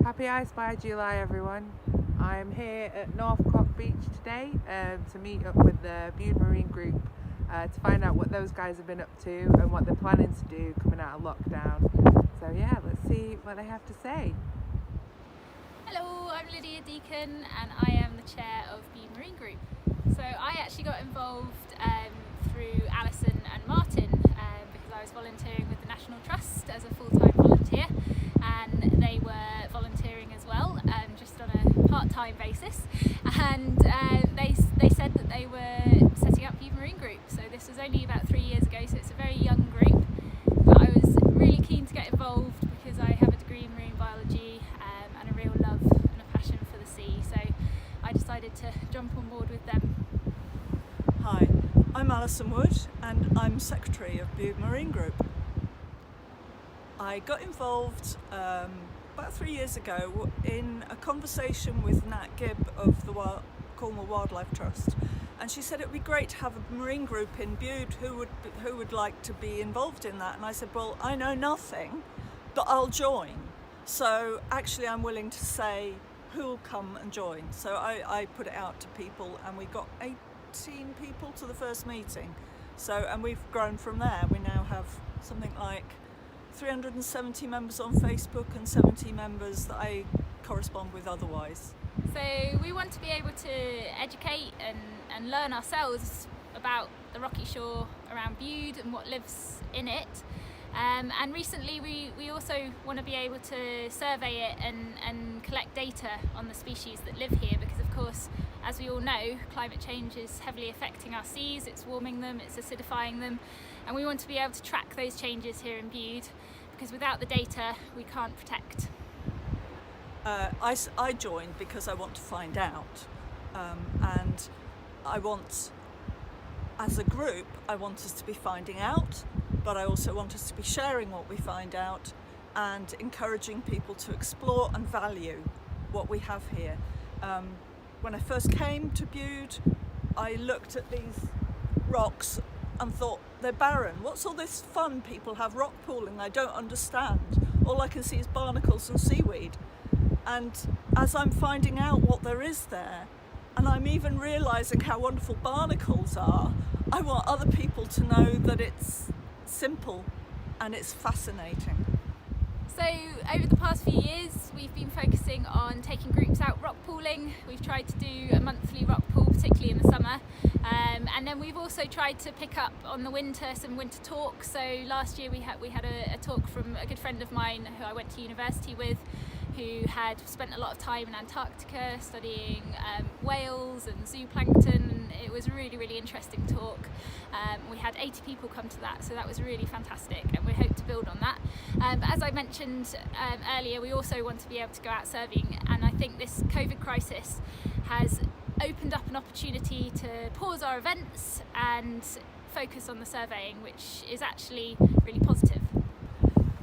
Happy I Spy July, everyone. I'm here at Northcote Beach today to meet up with the Bude Marine Group to find out what those guys have been up to and what they're planning to do coming out of lockdown. So yeah, let's see what they have to say. Hello, I'm Lydia Deacon and I am the chair of Bude Marine Group. So I actually got involved through Alison and Martin because I was volunteering with the National Trust as a full-time volunteer, and they were volunteering as well, just on a part-time basis, and they said that they were setting up Bude Marine Group. So this was only about 3 years ago, so it's a very young group, but I was really keen to get involved because I have a degree in marine biology and a real love and a passion for the sea, so I decided to jump on board with them. Hi, I'm Alison Wood and I'm Secretary of Bude Marine Group. I got involved about 3 years ago in a conversation with Nat Gibb of the Cornwall Wildlife Trust, and she said it would be great to have a marine group in Bude who would like to be involved in that, and I said, well, I know nothing, but I'll join. So actually I'm willing to say who'll come and join. So I put it out to people and we got 18 people to the first meeting. So, and we've grown from there. We now have something like 370 members on Facebook and 70 members that I correspond with otherwise. So we want to be able to educate and learn ourselves about the rocky shore around Bude and what lives in it. And recently we also want to be able to survey it and collect data on the species that live here, because of course, as we all know, climate change is heavily affecting our seas. It's warming them, it's acidifying them, and we want to be able to track those changes here in Bude, because without the data we can't protect. I joined because I want to find out, and I want, as a group, I want us to be finding out, but I also want us to be sharing what we find out and encouraging people to explore and value what we have here. When I first came to Bude, I looked at these rocks and thought, they're barren. What's all this fun people have rock pooling? I don't understand. All I can see is barnacles and seaweed. And as I'm finding out what there is there, and I'm even realising how wonderful barnacles are, I want other people to know that it's simple and it's fascinating. So over the past few years we've been focusing on taking groups out rock pooling. We've tried to do a monthly rock pool, particularly in the summer, and then we've also tried to pick up on the winter some winter talks. So last year we had a talk from a good friend of mine who I went to university with, who had spent a lot of time in Antarctica studying whales and zooplankton, and it was a really interesting talk. We had 80 people come to that, so that was really fantastic, and we hope to build on that. But as I mentioned earlier, we also want to be able to go out surveying, and I think this COVID crisis has opened up an opportunity to pause our events and focus on the surveying, which is actually really positive.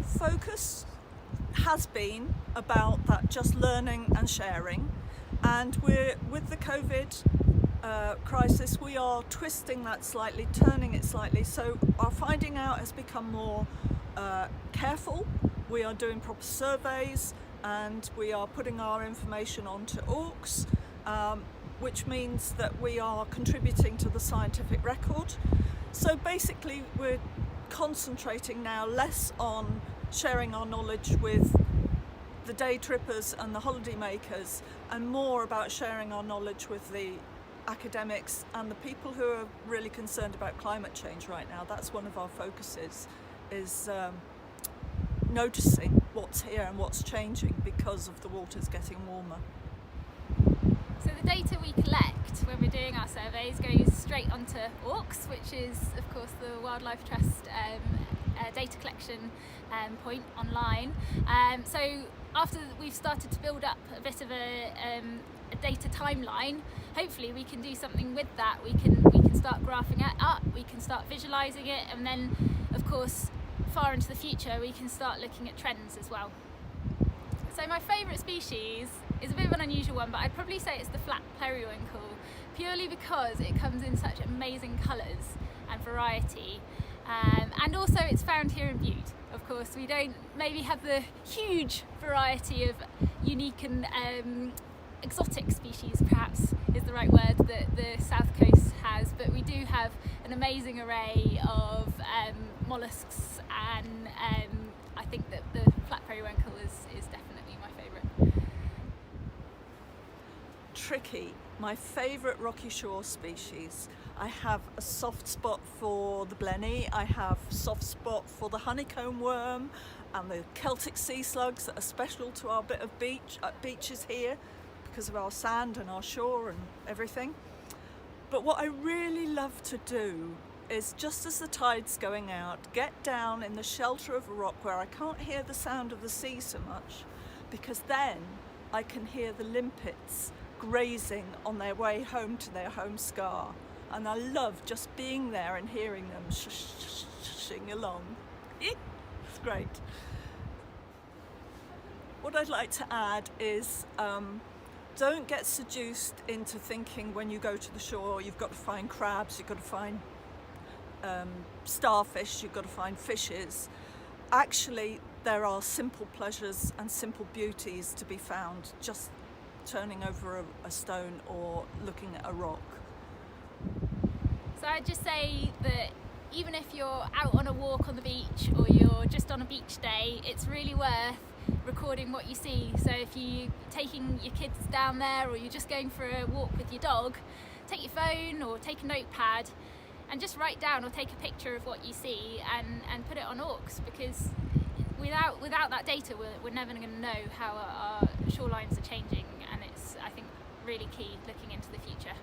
Focus has been about that, just learning and sharing, and we're with the COVID crisis, we are twisting that slightly, turning it slightly, so our finding out has become more careful. We are doing proper surveys and we are putting our information onto ORKS, which means that we are contributing to the scientific record. So basically we're concentrating now less on sharing our knowledge with the day trippers and the holiday makers, and more about sharing our knowledge with the academics and the people who are really concerned about climate change right now. That's one of our focuses, is noticing what's here and what's changing because of the waters getting warmer. So the data we collect when we're doing our surveys goes straight onto ORKS, which is of course the Wildlife Trust data collection point online. So after we've started to build up a bit of a data timeline, hopefully we can do something with that. We can start graphing it up, we can start visualising it, and then of course far into the future we can start looking at trends as well. So my favourite species is a bit of an unusual one, but I'd probably say it's the flat periwinkle, purely because it comes in such amazing colours and variety, and also it's found here in Bude, of of course. We don't maybe have the huge variety of unique and exotic species, perhaps is the right word, that the South Coast has, but we do have an amazing array of molluscs, and I think that the flat periwinkle is definitely my favourite. Tricky, my favourite rocky shore species. I have a soft spot for the blenny, I have a soft spot for the honeycomb worm and the Celtic sea slugs that are special to our bit of beaches here because of our sand and our shore and everything. But what I really love to do is, just as the tide's going out, get down in the shelter of a rock where I can't hear the sound of the sea so much, because then I can hear the limpets grazing on their way home to their home scar. And I love just being there and hearing them shushing along. It's great. What I'd like to add is don't get seduced into thinking when you go to the shore you've got to find crabs, you've got to find starfish, you've got to find fishes. Actually, there are simple pleasures and simple beauties to be found just turning over a stone or looking at a rock. So I'd just say that even if you're out on a walk on the beach or you're just on a beach day, it's really worth recording what you see. So if you're taking your kids down there or you're just going for a walk with your dog, take your phone or take a notepad and just write down or take a picture of what you see and put it on ORKS, because without that data we're never going to know how our shorelines are changing, and it's, I think, really key looking into the future.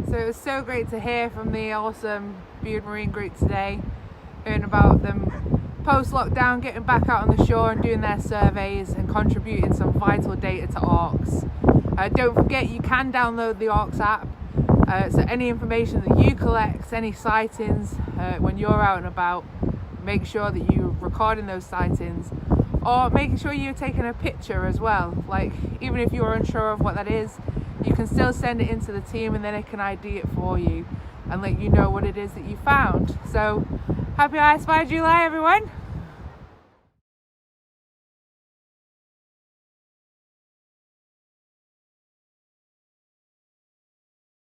So it was so great to hear from the awesome Bude Marine Group today, hearing about them post-lockdown getting back out on the shore and doing their surveys and contributing some vital data to ORKS. Don't forget, you can download the ORKS app, so any information that you collect, any sightings when you're out and about, make sure that you're recording those sightings, or making sure you're taking a picture as well. Like, even if you're unsure of what that is, you can still send it into the team and then it can ID it for you and let you know what it is that you found. So happy I Spy July, everyone!